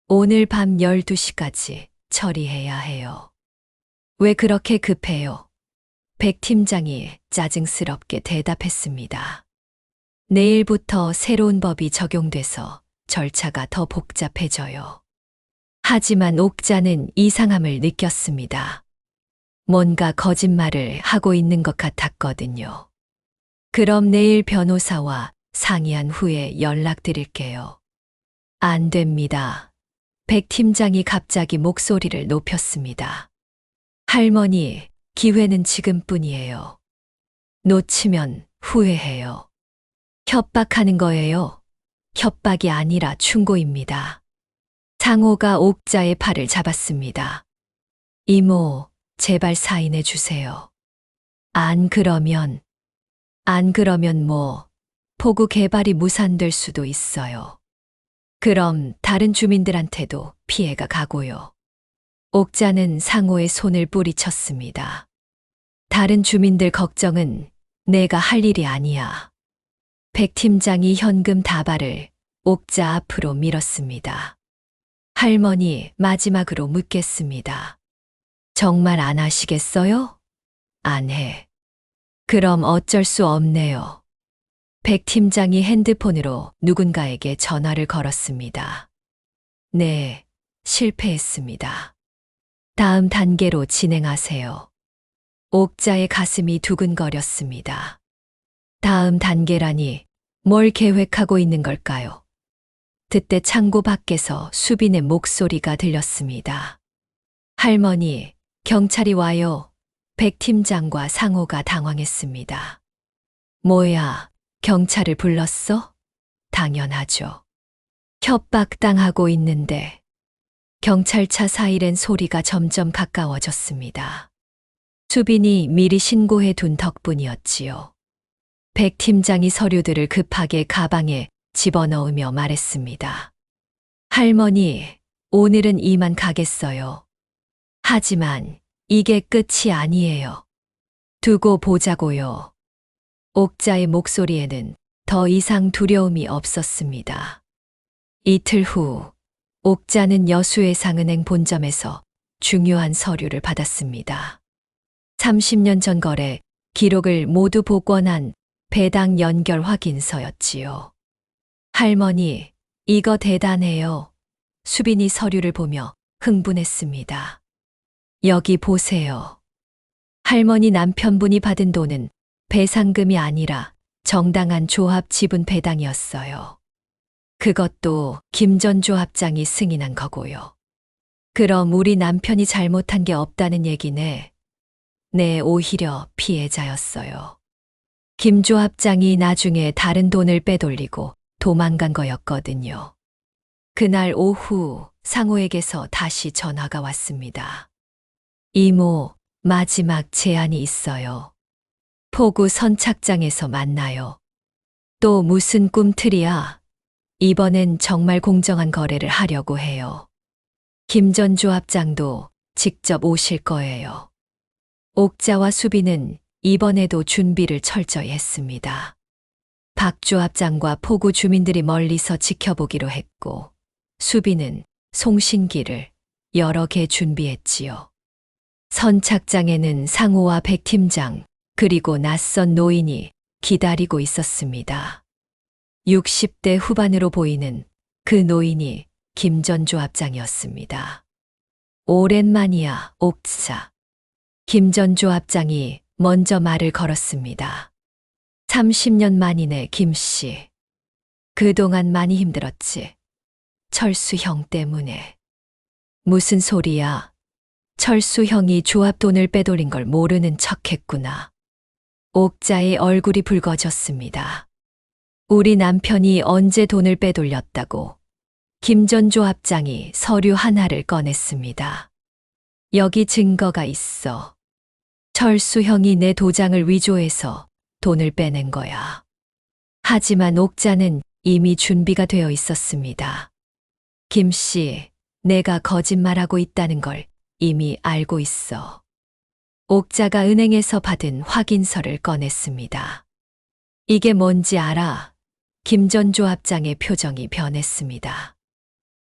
오늘 밤 12시까지 처리해야 해요. 왜 그렇게 급해요? 백 팀장이 짜증스럽게 대답했습니다. 내일부터 새로운 법이 적용돼서 절차가 더 복잡해져요. 하지만 옥자는 이상함을 느꼈습니다. 뭔가 거짓말을 하고 있는 것 같았거든요. 그럼 내일 변호사와 상의한 후에 연락드릴게요. 안 됩니다. 백 팀장이 갑자기 목소리를 높였습니다. 할머니, 기회는 지금뿐이에요. 놓치면 후회해요. 협박하는 거예요. 협박이 아니라 충고입니다. 상호가 옥자의 팔을 잡았습니다. 이모, 제발 사인해 주세요. 안 그러면 뭐, 포구 개발이 무산될 수도 있어요. 그럼 다른 주민들한테도 피해가 가고요. 옥자는 상호의 손을 뿌리쳤습니다. 다른 주민들 걱정은 내가 할 일이 아니야. 백 팀장이 현금 다발을 옥자 앞으로 밀었습니다. 할머니, 마지막으로 묻겠습니다. 정말 안 하시겠어요? 안 해. 그럼 어쩔 수 없네요. 백 팀장이 핸드폰으로 누군가에게 전화를 걸었습니다. 네, 실패했습니다. 다음 단계로 진행하세요. 옥자의 가슴이 두근거렸습니다. 다음 단계라니 뭘 계획하고 있는 걸까요? 그때 창고 밖에서 수빈의 목소리가 들렸습니다. 할머니, 경찰이 와요. 백 팀장과 상호가 당황했습니다. 뭐야, 경찰을 불렀어? 당연하죠. 협박당하고 있는데. 경찰차 사이렌 소리가 점점 가까워졌습니다. 수빈이 미리 신고해 둔 덕분이었지요. 백 팀장이 서류들을 급하게 가방에 집어넣으며 말했습니다. 할머니, 오늘은 이만 가겠어요. 하지만 이게 끝이 아니에요. 두고 보자고요. 옥자의 목소리에는 더 이상 두려움이 없었습니다. 이틀 후, 옥자는 여수해상은행 본점에서 중요한 서류를 받았습니다. 30년 전 거래 기록을 모두 복원한 배당 연결 확인서였지요. 할머니, 이거 대단해요. 수빈이 서류를 보며 흥분했습니다. 여기 보세요. 할머니 남편분이 받은 돈은 배상금이 아니라 정당한 조합 지분 배당이었어요. 그것도 김 전 조합장이 승인한 거고요. 그럼 우리 남편이 잘못한 게 없다는 얘기네. 네, 오히려 피해자였어요. 김 조합장이 나중에 다른 돈을 빼돌리고 도망간 거였거든요. 그날 오후 상호에게서 다시 전화가 왔습니다. 이모, 마지막 제안이 있어요. 포구 선착장에서 만나요. 또 무슨 꿈틀이야? 이번엔 정말 공정한 거래를 하려고 해요. 김 전 조합장도 직접 오실 거예요. 옥자와 수빈은 이번에도 준비를 철저히 했습니다. 박 조합장과 포구 주민들이 멀리서 지켜보기로 했고, 수빈은 송신기를 여러 개 준비했지요. 선착장에는 상호와 백 팀장, 그리고 낯선 노인이 기다리고 있었습니다. 60대 후반으로 보이는 그 노인이 김 전 조합장이었습니다. 오랜만이야, 옥자. 김 전 조합장이 먼저 말을 걸었습니다. 30년 만이네, 김씨. 그동안 많이 힘들었지. 철수 형 때문에. 무슨 소리야? 철수 형이 조합 돈을 빼돌린 걸 모르는 척했구나. 옥자의 얼굴이 붉어졌습니다. 우리 남편이 언제 돈을 빼돌렸다고? 김 전 조합장이 서류 하나를 꺼냈습니다. 여기 증거가 있어. 철수 형이 내 도장을 위조해서 돈을 빼낸 거야. 하지만 옥자는 이미 준비가 되어 있었습니다. 김 씨, 내가 거짓말하고 있다는 걸 이미 알고 있어. 옥자가 은행에서 받은 확인서를 꺼냈습니다. 이게 뭔지 알아? 김 전 조합장의 표정이 변했습니다.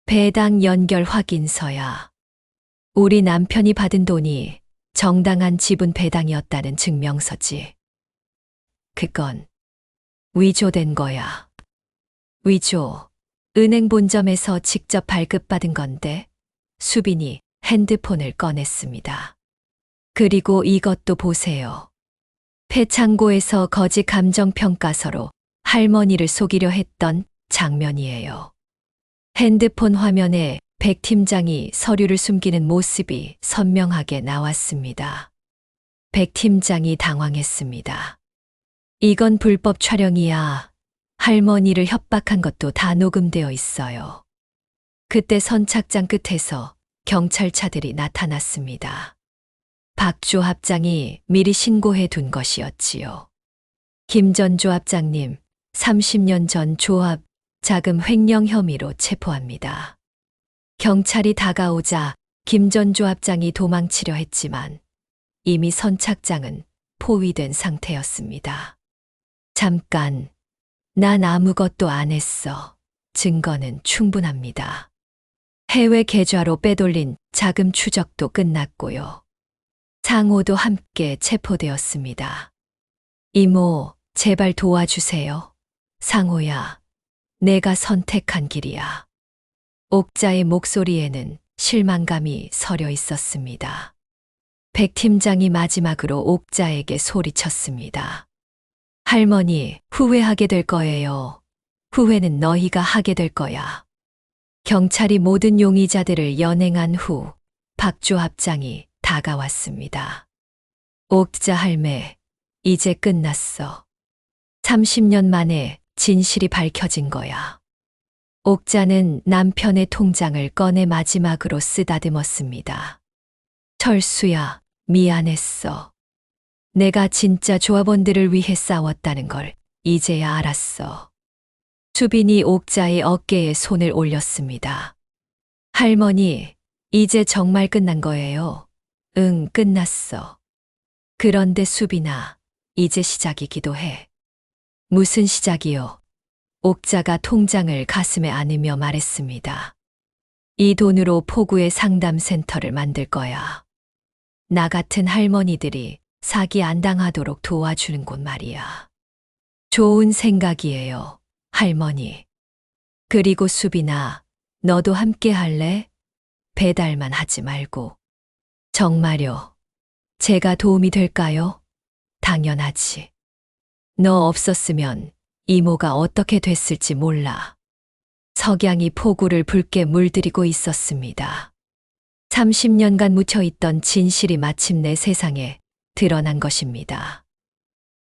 배당 연결 확인서야. 우리 남편이 받은 돈이 정당한 지분 배당이었다는 증명서지. 그건 위조된 거야. 위조. 은행 본점에서 직접 발급받은 건데 수빈이 핸드폰을 꺼냈습니다. 그리고 이것도 보세요. 폐창고에서 거짓 감정평가서로 할머니를 속이려 했던 장면이에요. 핸드폰 화면에 백 팀장이 서류를 숨기는 모습이 선명하게 나왔습니다. 백 팀장이 당황했습니다. 이건 불법 촬영이야. 할머니를 협박한 것도 다 녹음되어 있어요. 그때 선착장 끝에서 경찰차들이 나타났습니다. 박 조합장이 미리 신고해 둔 것이었지요. 김 전 조합장님, 30년 전 조합 자금 횡령 혐의로 체포합니다. 경찰이 다가오자 김 전 조합장이 도망치려 했지만 이미 선착장은 포위된 상태였습니다. 잠깐, 난 아무것도 안 했어. 증거는 충분합니다. 해외 계좌로 빼돌린 자금 추적도 끝났고요. 상호도 함께 체포되었습니다. 이모, 제발 도와주세요. 상호야, 내가 선택한 길이야. 옥자의 목소리에는 실망감이 서려 있었습니다. 백 팀장이 마지막으로 옥자에게 소리쳤습니다. 할머니, 후회하게 될 거예요. 후회는 너희가 하게 될 거야. 경찰이 모든 용의자들을 연행한 후 박 조합장이 다가왔습니다. 옥자 할매, 이제 끝났어. 30년 만에 진실이 밝혀진 거야. 옥자는 남편의 통장을 꺼내 마지막으로 쓰다듬었습니다. 철수야, 미안했어. 내가 진짜 조합원들을 위해 싸웠다는 걸 이제야 알았어. 수빈이 옥자의 어깨에 손을 올렸습니다. 할머니, 이제 정말 끝난 거예요. 응, 끝났어. 그런데 수빈아, 이제 시작이기도 해. 무슨 시작이요? 옥자가 통장을 가슴에 안으며 말했습니다. 이 돈으로 포구의 상담센터를 만들 거야. 나 같은 할머니들이 사기 안 당하도록 도와주는 곳 말이야. 좋은 생각이에요, 할머니. 그리고 수빈아, 너도 함께 할래? 배달만 하지 말고. 정말요. 제가 도움이 될까요? 당연하지. 너 없었으면 이모가 어떻게 됐을지 몰라. 석양이 포구를 붉게 물들이고 있었습니다. 30년간 묻혀있던 진실이 마침내 세상에 드러난 것입니다.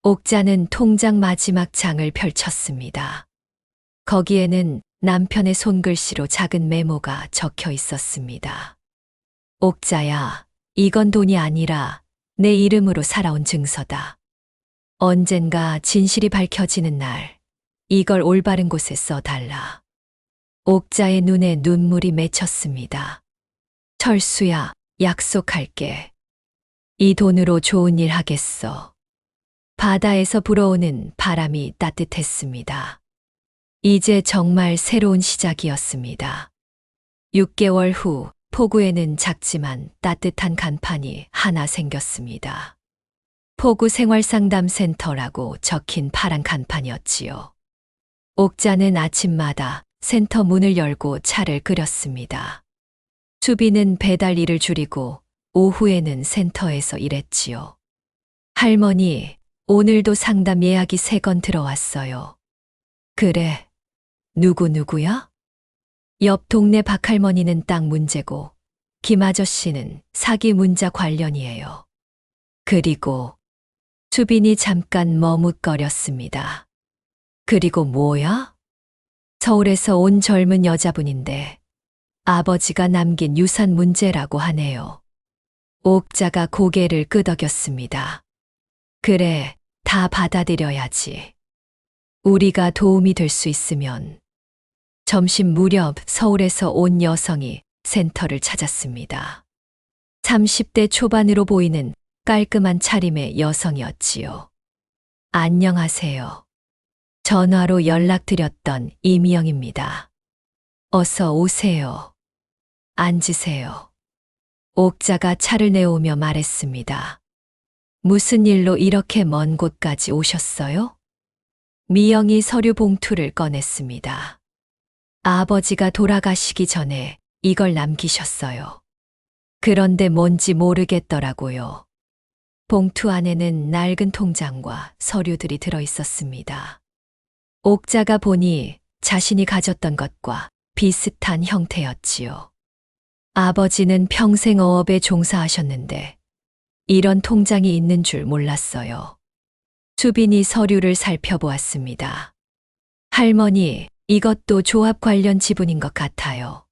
옥자는 통장 마지막 장을 펼쳤습니다. 거기에는 남편의 손글씨로 작은 메모가 적혀 있었습니다. 옥자야, 이건 돈이 아니라 내 이름으로 살아온 증서다. 언젠가 진실이 밝혀지는 날, 이걸 올바른 곳에 써달라. 옥자의 눈에 눈물이 맺혔습니다. 철수야, 약속할게. 이 돈으로 좋은 일 하겠어. 바다에서 불어오는 바람이 따뜻했습니다. 이제 정말 새로운 시작이었습니다. 6개월 후 포구에는 작지만 따뜻한 간판이 하나 생겼습니다. 포구 생활상담센터라고 적힌 파란 간판이었지요. 옥자는 아침마다 센터 문을 열고 차를 끓였습니다. 수빈은 배달 일을 줄이고 오후에는 센터에서 일했지요. 할머니, 오늘도 상담 예약이 3건 들어왔어요. 그래. 누구야? 옆 동네 박할머니는 땅 문제고 김 아저씨는 사기 문자 관련이에요. 그리고 수빈이 잠깐 머뭇거렸습니다. 그리고 뭐야? 서울에서 온 젊은 여자분인데 아버지가 남긴 유산 문제라고 하네요. 옥자가 고개를 끄덕였습니다. 그래, 다 받아들여야지. 우리가 도움이 될 수 있으면. 점심 무렵 서울에서 온 여성이 센터를 찾았습니다. 30대 초반으로 보이는 깔끔한 차림의 여성이었지요. 안녕하세요. 전화로 연락드렸던 이미영입니다. 어서 오세요. 앉으세요. 옥자가 차를 내오며 말했습니다. 무슨 일로 이렇게 먼 곳까지 오셨어요? 미영이 서류 봉투를 꺼냈습니다. 아버지가 돌아가시기 전에 이걸 남기셨어요. 그런데 뭔지 모르겠더라고요. 봉투 안에는 낡은 통장과 서류들이 들어 있었습니다. 옥자가 보니 자신이 가졌던 것과 비슷한 형태였지요. 아버지는 평생 어업에 종사하셨는데 이런 통장이 있는 줄 몰랐어요. 수빈이 서류를 살펴보았습니다. 할머니, 이것도 조합 관련 지분인 것 같아요.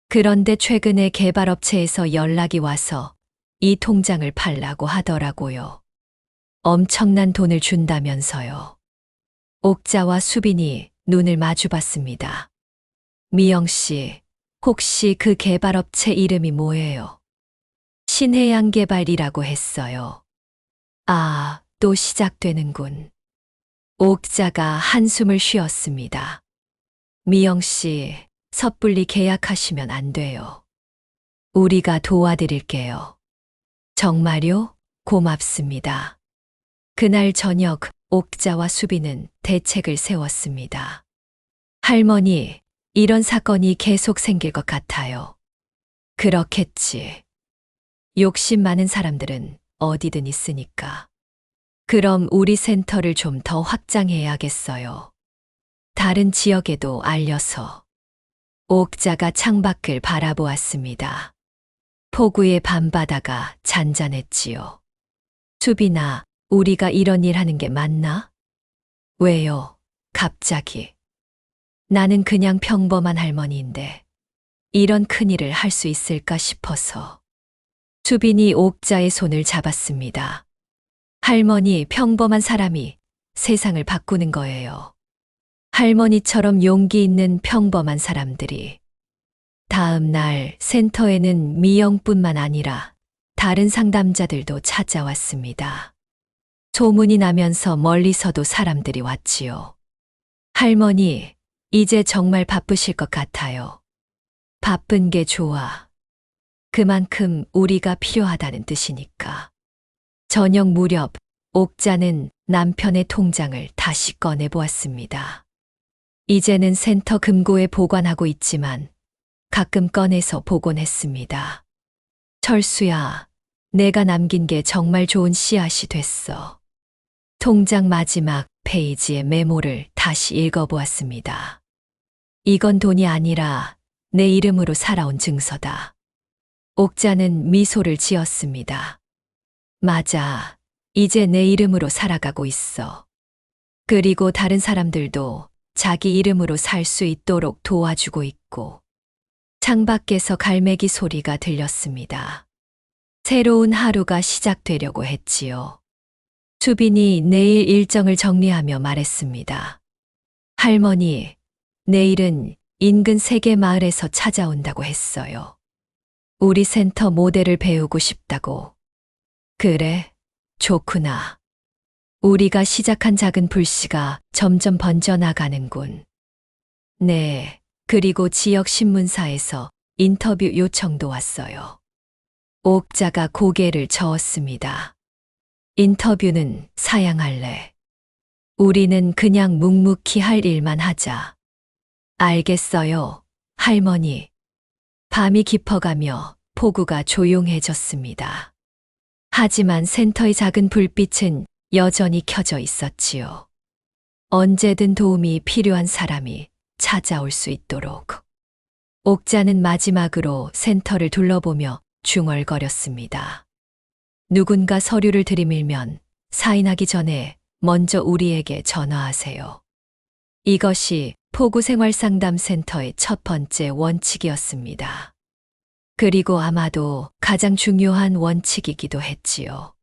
그런데 최근에 개발업체에서 연락이 와서 이 통장을 팔라고 하더라고요. 엄청난 돈을 준다면서요. 옥자와 수빈이 눈을 마주봤습니다. 미영 씨, 혹시 그 개발업체 이름이 뭐예요? 신해양개발이라고 했어요. 아, 또 시작되는군. 옥자가 한숨을 쉬었습니다. 미영 씨, 섣불리 계약하시면 안 돼요. 우리가 도와드릴게요. 정말요? 고맙습니다. 그날 저녁 옥자와 수빈은 대책을 세웠습니다. 할머니, 이런 사건이 계속 생길 것 같아요. 그렇겠지. 욕심 많은 사람들은 어디든 있으니까. 그럼 우리 센터를 좀 더 확장해야겠어요. 다른 지역에도 알려서. 옥자가 창밖을 바라보았습니다. 포구의 밤바다가 잔잔했지요. 수빈아, 우리가 이런 일 하는 게 맞나? 왜요? 갑자기. 나는 그냥 평범한 할머니인데 이런 큰일을 할 수 있을까 싶어서. 수빈이 옥자의 손을 잡았습니다. 할머니, 평범한 사람이 세상을 바꾸는 거예요. 할머니처럼 용기 있는 평범한 사람들이. 다음 날 센터에는 미영뿐만 아니라 다른 상담자들도 찾아왔습니다. 소문이 나면서 멀리서도 사람들이 왔지요. 할머니, 이제 정말 바쁘실 것 같아요. 바쁜 게 좋아. 그만큼 우리가 필요하다는 뜻이니까. 저녁 무렵 옥자는 남편의 통장을 다시 꺼내 보았습니다. 이제는 센터 금고에 보관하고 있지만 가끔 꺼내서 보곤 했습니다. 철수야, 내가 남긴 게 정말 좋은 씨앗이 됐어. 통장 마지막 페이지의 메모를 다시 읽어보았습니다. 이건 돈이 아니라 내 이름으로 살아온 증서다. 옥자는 미소를 지었습니다. 맞아. 이제 내 이름으로 살아가고 있어. 그리고 다른 사람들도 자기 이름으로 살 수 있도록 도와주고 있고. 창밖에서 갈매기 소리가 들렸습니다. 새로운 하루가 시작되려고 했지요. 수빈이 내일 일정을 정리하며 말했습니다. 할머니, 내일은 인근 세계 마을에서 찾아온다고 했어요. 우리 센터 모델을 배우고 싶다고. 그래, 좋구나. 우리가 시작한 작은 불씨가 점점 번져나가는군. 네, 그리고 지역 신문사에서 인터뷰 요청도 왔어요. 옥자가 고개를 저었습니다. 인터뷰는 사양할래. 우리는 그냥 묵묵히 할 일만 하자. 알겠어요, 할머니. 밤이 깊어가며 폭우가 조용해졌습니다. 하지만 센터의 작은 불빛은 여전히 켜져 있었지요. 언제든 도움이 필요한 사람이 찾아올 수 있도록. 옥자는 마지막으로 센터를 둘러보며 중얼거렸습니다. 누군가 서류를 들이밀면 사인하기 전에 먼저 우리에게 전화하세요. 이것이 포구생활상담센터의 첫 번째 원칙이었습니다. 그리고 아마도 가장 중요한 원칙이기도 했지요.